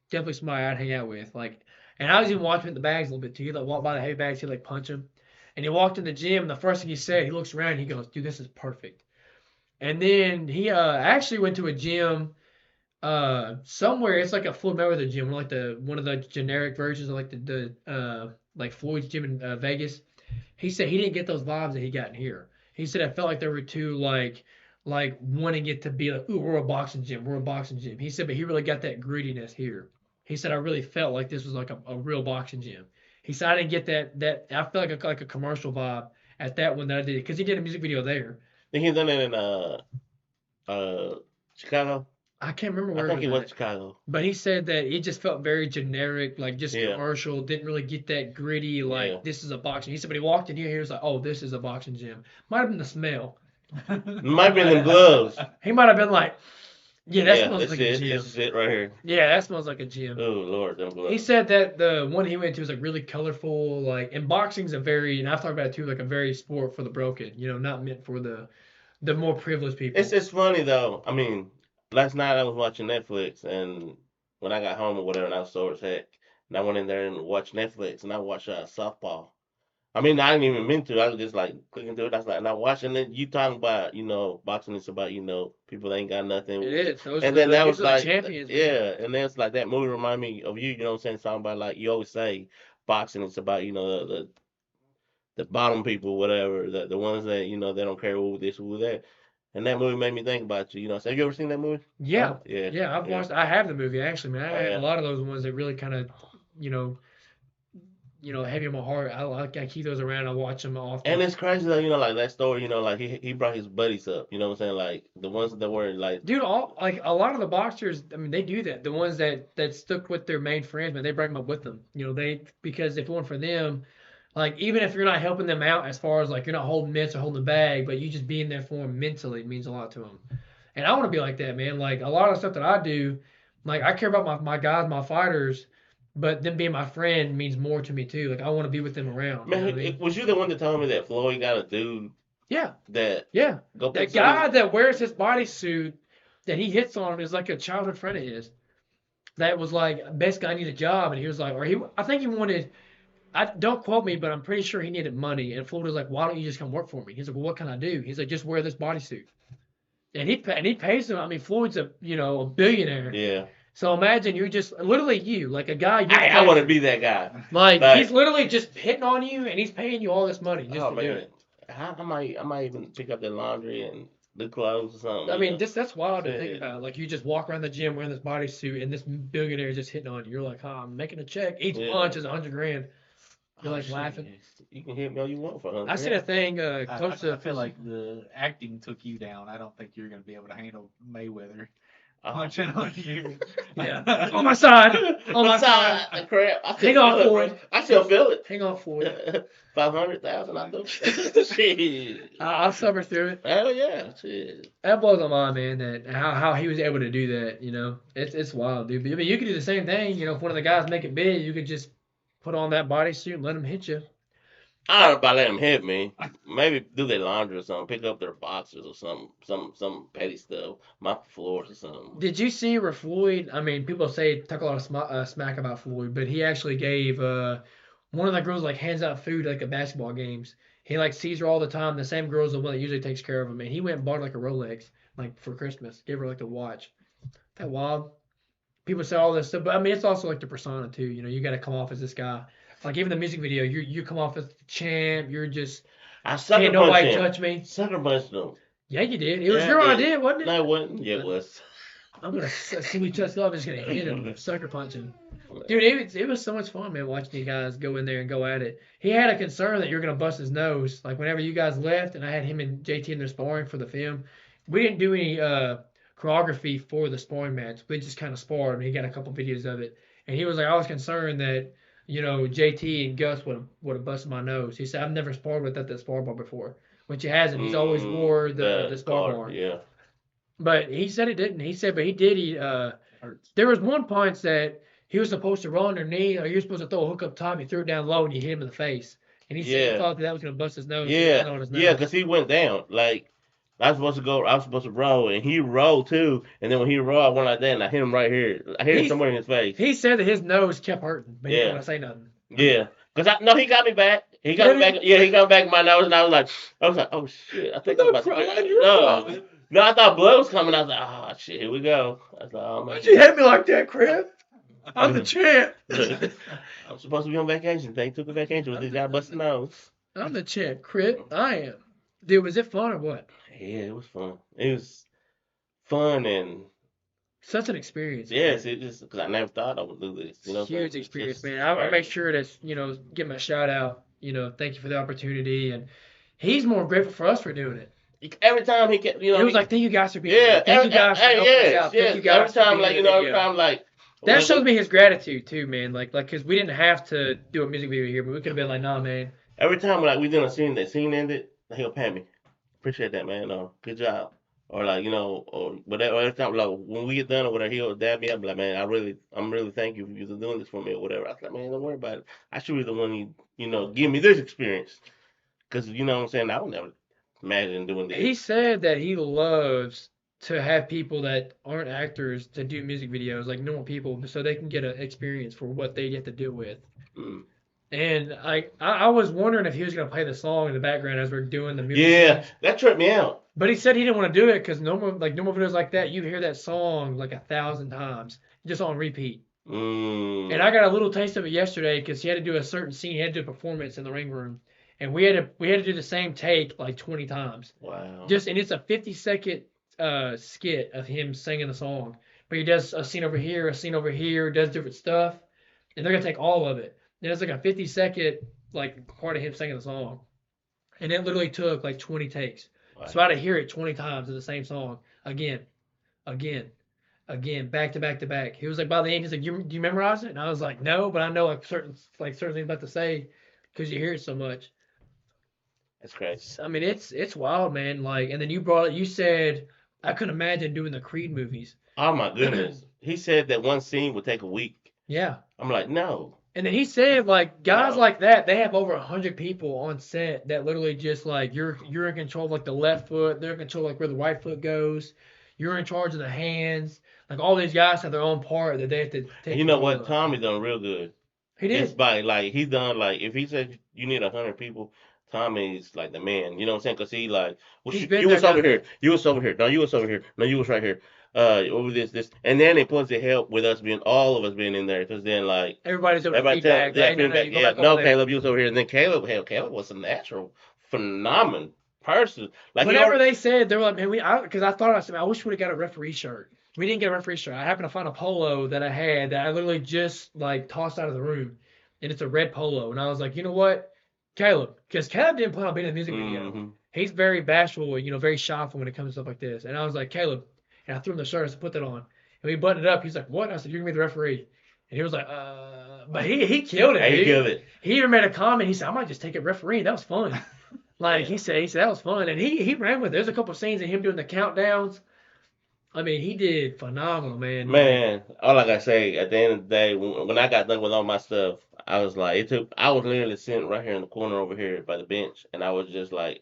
Definitely somebody I'd hang out with. Like, and I was even watching him in the bags a little bit too. He like walked by the heavy bags, he like punch him, and he walked in the gym. And the first thing he said, he looks around, he goes, "Dude, this is perfect." And then he actually went to a gym somewhere. It's like a full member of the gym, like one of the generic versions of like the like Floyd's gym in Vegas. He said he didn't get those vibes that he got in here. He said I felt like there were two like wanting it to be like, ooh, we're a boxing gym, we're a boxing gym. He said, but he really got that grittiness here. He said I really felt like this was like a real boxing gym. He said I didn't get that I felt like a commercial vibe at that one that I did because he did a music video there. I think he done it in Chicago. I can't remember where I think he it was went to Chicago. But he said that it just felt very generic, like just Yeah. commercial, didn't really get that gritty, like Yeah. this is a boxing. He said, but he walked in here, he was like, oh, this is a boxing gym. Might have been the smell. Might be them gloves. He might have been like, yeah, that Yeah, smells that's like it. a gym. This is it right here. Yeah, that smells like a gym. Oh Lord, them gloves. He said that the one he went to was like really colorful, like, and boxing's a very, and I've talked about it too, like a very sport for the broken, you know, not meant for the more privileged people. It's funny though. I mean, last night I was watching Netflix, and when I got home or whatever, and I was sore as heck, and I went in there and watched Netflix, and I watched softball. I mean, I didn't even mean to. I was just like clicking through it. I was like, and I watching it. You talking about, boxing is about, people that ain't got nothing. It is. Those And are then the, that those was are the like, champions. man. yeah, and then it's like that movie remind me of you. You know what I'm saying? Something about like you always say, boxing is about the bottom people, whatever, the ones that they don't care who this, who that. And that movie made me think about you. So have you ever seen that movie? Yeah. Yeah. Yeah, I've watched. I have the movie actually, man. I Oh, had yeah. a lot of those ones that really kind of, heavy on my heart. I keep those around. I watch them often. And it's crazy though, like that story, like he brought his buddies up. You know what I'm saying? Like the ones that were like, Dude, like a lot of the boxers, I mean, they do that. The ones that stuck with their main friends, man, they bring them up with them. Because if it weren't for them, like even if you're not helping them out as far as like you're not holding mitts or holding the bag, but you just being there for them mentally means a lot to them. And I want to be like that, man. Like a lot of stuff that I do, like I care about my guys, my fighters, but them being my friend means more to me too. Like I want to be with them around. You know man, what I mean? was you the one that told me that Floyd got a dude Yeah, that yeah. go That put guy that wears his bodysuit that he hits on is like a childhood friend of his. That was like, basically, I need a job, and he was like, I think he wanted. Don't quote me, but I'm pretty sure he needed money. And Floyd was like, why don't you just come work for me? He's like, well, what can I do? He's like, just wear this bodysuit. And he pays him. I mean, Floyd's a billionaire. Yeah. So imagine you're just literally like a guy. I want to be that guy. Like Like- he's literally just hitting on you, and he's paying you all this money just Oh to do man. it. I might even pick up the laundry and the clothes or something. I you mean, know. that's wild to think Yeah. about. Like you just walk around the gym wearing this bodysuit, and this billionaire is just hitting on you. You're like, oh, I'm making a check. Each Yeah. punch is $100,000. You're Oh like shit. laughing. You can hit me all you want for I seen a 100. thing close I to. feel like the acting took you down. I don't think you're going to be able to handle Mayweather Oh. punching on you. Yeah. On my side. On my side. Crap. I Hang still on, feel it, Floyd. bro. I still feel it. Hang on, Floyd. 500,000. I do. Shit. I'll suffer through it. Hell yeah. Shit. That blows my mind, man. That how he was able to do that. You know, it's wild, dude. But, I mean, you could do the same thing. You know, if one of the guys make it big, you could just put on that bodysuit and let him hit you. I don't know about letting them hit me. Maybe do their laundry or something. Pick up their boxers or something. Some petty stuff. Mop the floors or something. Did you see where Floyd? I mean, people say talk a lot of smack about Floyd, but he actually gave one of the girls like hands out food like at basketball games. He like sees her all the time. The same girl's the one that usually takes care of him, and he went and bought like a Rolex like for Christmas. Gave her like a watch. That wild. People say all this stuff, but I mean, it's also like the persona too. You know, you got to come off as this guy. Like even the music video, you come off as the champ. You're just I sucker can't punched nobody him. touch me. Sucker punched them. Yeah, you did. It was Yeah, your I did. idea, wasn't it? No, it wasn't. Yeah, it was. I'm gonna as soon as we touch love, I'm just gonna hit him, sucker punch him. Dude, it was so much fun, man, watching you guys go in there and go at it. He had a concern that you were gonna bust his nose. Like whenever you guys left, and I had him and JT in there sparring for the film. We didn't do any choreography for the sparring match. We just kind of sparred, and he got a couple videos of it. And he was like, I was concerned that JT and Gus would have busted my nose. He said, I've never sparred with that spar bar before, which he hasn't. He's always wore the spar bar. Yeah. But he said it didn't. He said, but he did. There was one punch that he was supposed to roll underneath, or you were supposed to throw a hook up top. He threw it down low, and you hit him in the face. And he said he thought that was gonna bust his nose. Yeah. On his nose. Yeah, because he went down. Like, I was supposed to roll, and he rolled too. And then when he rolled, I went like that, and I hit him right here. I hit him somewhere in his face. He said that his nose kept hurting, but he didn't want to say nothing. Yeah. Because he got me back. He got me back. Yeah, he got back my nose, and I was like, oh shit, I think I'm about to. No, I thought blood was coming. I was like, oh shit, here we go. I was like, oh man. Why'd you hit me like that, Crib? I'm the champ. I'm supposed to be on vacation. They took a vacation with this guy busting nose. I'm the champ, Crib. I am. Dude, was it fun or what? Yeah, it was fun. It was fun and such an experience. yes, it just because I never thought I would do this. You know, huge experience, man. I make sure to give him a shout out. Thank you for the opportunity, and he's more grateful for us for doing it. Every time he kept, it was like, thank you guys for being here. Thank you guys for helping us out. Thank you guys every time, like every time, like that shows me his gratitude too, man. Like because we didn't have to do a music video here, but we could have been like, nah, man. Every time like we did a scene, that scene ended, he'll pay me. Appreciate that, man. Good job. Or like or whatever. Every time like when we get done or whatever, he'll dab me up like, man, I'm really thank you for doing this for me or whatever. I was like, man, don't worry about it. I should be the one give me this experience, because you know what I'm saying. I would never imagine doing this. He said that he loves to have people that aren't actors to do music videos, like normal people, so they can get an experience for what they get to deal with. Mm. And I was wondering if he was gonna play the song in the background as we're doing the music. Yeah, that tripped me out. But he said he didn't want to do it because normal videos like that, you hear that song like 1,000 times just on repeat. Mm. And I got a little taste of it yesterday because he had to do a certain scene, he had to do a performance in the ring room, and we had to do the same take like 20 times. Wow. And it's a 50-second skit of him singing the song, but he does a scene over here, does different stuff, and they're gonna take all of it. And it's like a 50-second like part of him singing the song, and it literally took like 20 takes. Wow. So I had to hear it 20 times of the same song again, back to back to back. He was like, by the end, he's like, do you memorize it? And I was like, no, but I know certain things about to say because you hear it so much. That's crazy. I mean, it's wild, man. Like, and then you said I couldn't imagine doing the Creed movies. Oh my goodness. He said that one scene would take a week. Yeah. I'm like, no. And then he said, like, guys like that, they have over 100 people on set that literally just like you're in control of like the left foot, they're in control of like where the right foot goes, you're in charge of the hands. Like all these guys have their own part that they have to take. And you know what? Tommy done real good. He did. It's by like he done like if he said you need 100 people, Tommy's like the man. You know what I'm saying? Cause he like, well, you was over here, you was over here, no, you was over here, no, you was right here. Over this, and then it puts the help with all of us being in there, because then like everybody's doing feedback. No, Caleb, you was over here, and then Caleb was a natural phenomenon person. Like Whenever they said, they were like, man, because I thought, I said, man, I wish we would have got a referee shirt. We didn't get a referee shirt. I happened to find a polo that I had that I literally just like tossed out of the room, and it's a red polo. And I was like, you know what, Caleb, because Caleb didn't plan on being in a music video. Mm-hmm. He's very bashful, very shy when it comes to stuff like this. And I was like, Caleb, and I threw him the shirt. I said, put that on. And we buttoned it up. He's like, what? And I said, you're gonna be the referee. And he was like, but he killed it, He dude. killed it. He even made a comment. He said, I might just take it referee. That was fun. Like Yeah. he said that was fun, and he ran with it. There's a couple scenes of him doing the countdowns. I mean, he did phenomenal, man. Man, all I gotta say, at the end of the day, when I got done with all my stuff, I was like, I was literally sitting right here in the corner over here by the bench, and I was just like,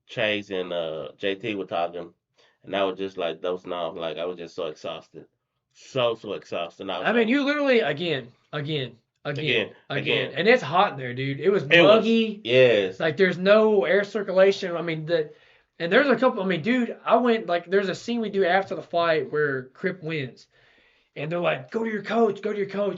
Chase and JT were talking, and I was just like dozing off, like I was just so exhausted, so exhausted. And I was I mean, like, you literally again, again. and it's hot in there, dude. It was It was, muggy. yes, Like there's no air circulation. I mean, and there's a couple. I mean, dude, I went like there's a scene we do after the fight where Crip wins, and they're like, go to your coach,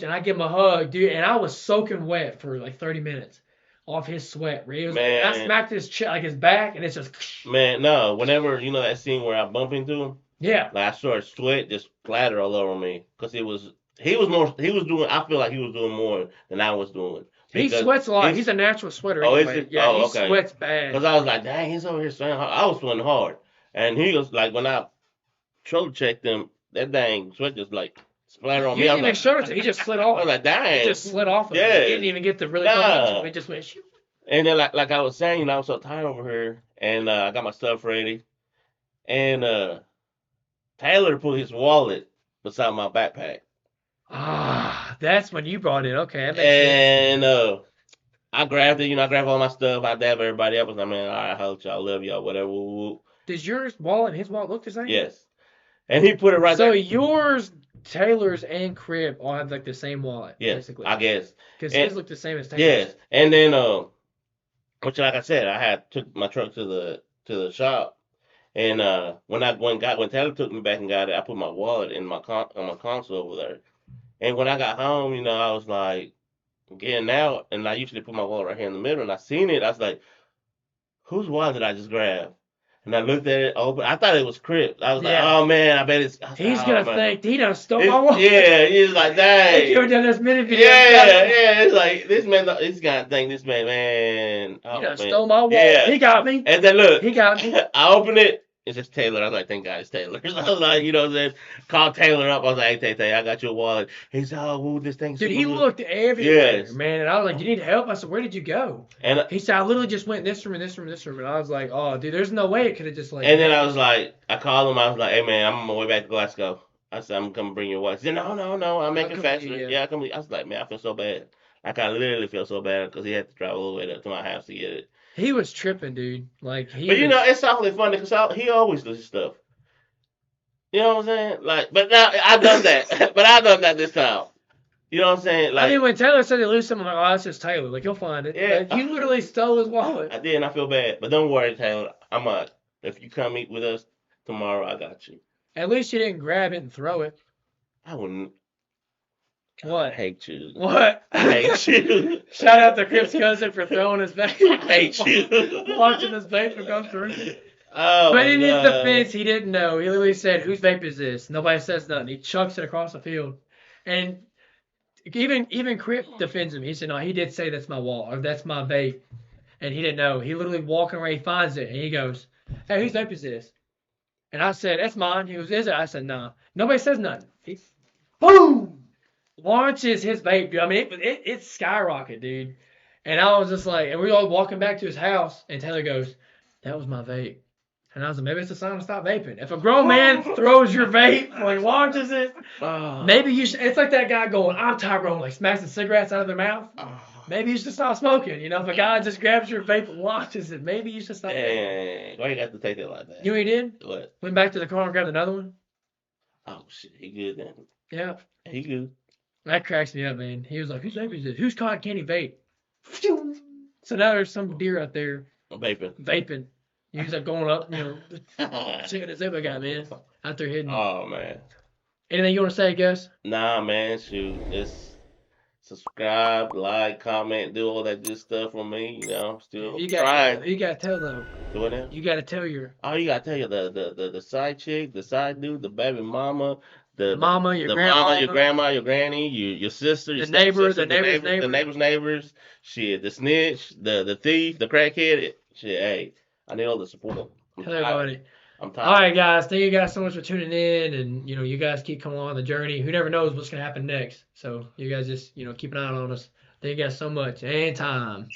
and I give him a hug, dude, and I was soaking wet for like 30 minutes off his sweat. I man, smacked his like his back, and it's just man. No, whenever that scene where I bump into him, yeah. like I saw sweat just splatter all over me, because he was doing. I feel like he was doing more than I was doing. He Because sweats a lot. He's a natural sweater Oh, is anyway. it? Yeah, Oh, he okay. sweats bad. Because I was like, dang, he's over here sweating hard. I was sweating hard. And he was like, when I shoulder checked him, that dang sweat just like splattered on He me. I didn't was even show it to him. He just slid off. like, It dang. just slid off of him. Yeah. He didn't even get to really Nah. come into him. It just went shoot. And then like I was saying, I was so tired over here, and I got my stuff ready, and Taylor put his wallet beside my backpack, Ah, that's when you brought it. Okay, that makes sense. and I grabbed it. I grabbed all my stuff. I dabbed everybody up. I was like, man, all right, I hope y'all, love y'all, whatever. Woo, woo. Does yours wallet and his wallet look the same? Yes. And he put it right So there. yours, Taylor's, and Crib all have like the same wallet, Yes, basically. I guess. Because and- his look the same as Taylor's. Yes, and then which like I said, I had took my truck to the shop, and when Taylor took me back and got it, I put my wallet in on my console over there, and when I got home, I was like getting out, and I usually put my wallet right here in the middle, and I seen it, I was like, whose wallet did I just grab? And I looked at it open. I thought it was Crip. I was like, Yeah. oh man, I bet it's. He's oh, gonna man. think he done stole my wallet. Yeah, he's like, dang. You ever done this many videos? Yeah, it's like this man. He's gonna think this man. Oh, He done man. stole my wallet. Yeah. He got me. And then look, He got me. I opened it. It's just Taylor. I was like, thank God it's Taylor. I was like, what I'm saying? Called Taylor up. I was like, hey, Tay, I got your wallet. He said, oh, woo, this thing's. Dude, he looked everywhere, Yes. man. And I was like, you need help? I said, where did you go? And He said, I literally just went in this room and this room and this room. And I was like, oh, dude, there's no way it could have just like. and then I was like, I called him. I was like, hey man, I'm on my way back to Glasgow. I said, I'm gonna bring your wallet. He said, no, I'm making come faster. with you, Yeah, I come. I was like, man, I feel so bad. Like I literally feel so bad because he had to drive all the way up to my house to get it. He was tripping, dude. Like he. But was, it's awfully funny because he always does stuff. You know what I'm saying? Like, but now I've done that. But I've done that this time. You know what I'm saying? Like, I mean, when Taylor said they lose something, I'm like, oh, that's just Taylor. Like, he'll find it. Yeah. Like, you literally stole his wallet. I did, and I feel bad. But don't worry, Taylor. If you come eat with us tomorrow, I got you. At least you didn't grab it and throw it. I wouldn't. I What? hate you. What? I hate you. Shout out to Crip's cousin for throwing his vape. I hate you. Watching his vape come through. Oh, But in his God. defense, he didn't know. He literally said, whose vape is this? Nobody says nothing. He chucks it across the field. And even Crip defends him. He said, no, he did say that's my wall, or that's my vape. And he didn't know. He literally walking around, he finds it, and he goes, hey, whose vape is this? And I said, that's mine. He goes, is it? I said, no. Nobody says nothing. He, boom! Launches his vape, dude. I mean, it skyrocketed, dude. And I was just like, and we were all walking back to his house, and Taylor goes, that was my vape. And I was like, maybe it's a sign to stop vaping. If a grown man throws your vape or he launches it, Oh. maybe you should. It's like that guy going, I'm Tyrone, like smacking cigarettes out of their mouth. Oh. Maybe you should stop smoking. If a guy just grabs your vape and launches it, maybe you should stop vaping. Dang. Why you got to take it like that? You know what he did? What? Went back to the car and grabbed another one. Oh, shit. He good then. Yeah. He good. That cracks me up, man. He was like, whose vape is this? Whose cotton candy vape? So now there's some deer out there I'm vaping. vaping. He's like going up, checking this other guy, man. Out there hitting. Oh, man. Anything you want to say, Gus? Nah, man. Shoot. subscribe, like, comment, do all that good stuff for me. You know, still You trying. you gotta tell though. Do it now. You gotta tell your Oh, you gotta tell you the side chick, the side dude, the baby mama, the the, mama, your the mama, your grandmama, grandma, your granny, your sister, your the neighbor, stepsister, the neighbor's the neighbor. neighbors, shit, the snitch, the thief, the crackhead. Shit, hey, I need all the support. I'm Tell tired. everybody. I'm All tired. right, guys. Thank you guys so much for tuning in, and you guys keep coming along the journey. Who never knows what's gonna happen next? So you guys just keep an eye on us. Thank you guys so much. Anytime.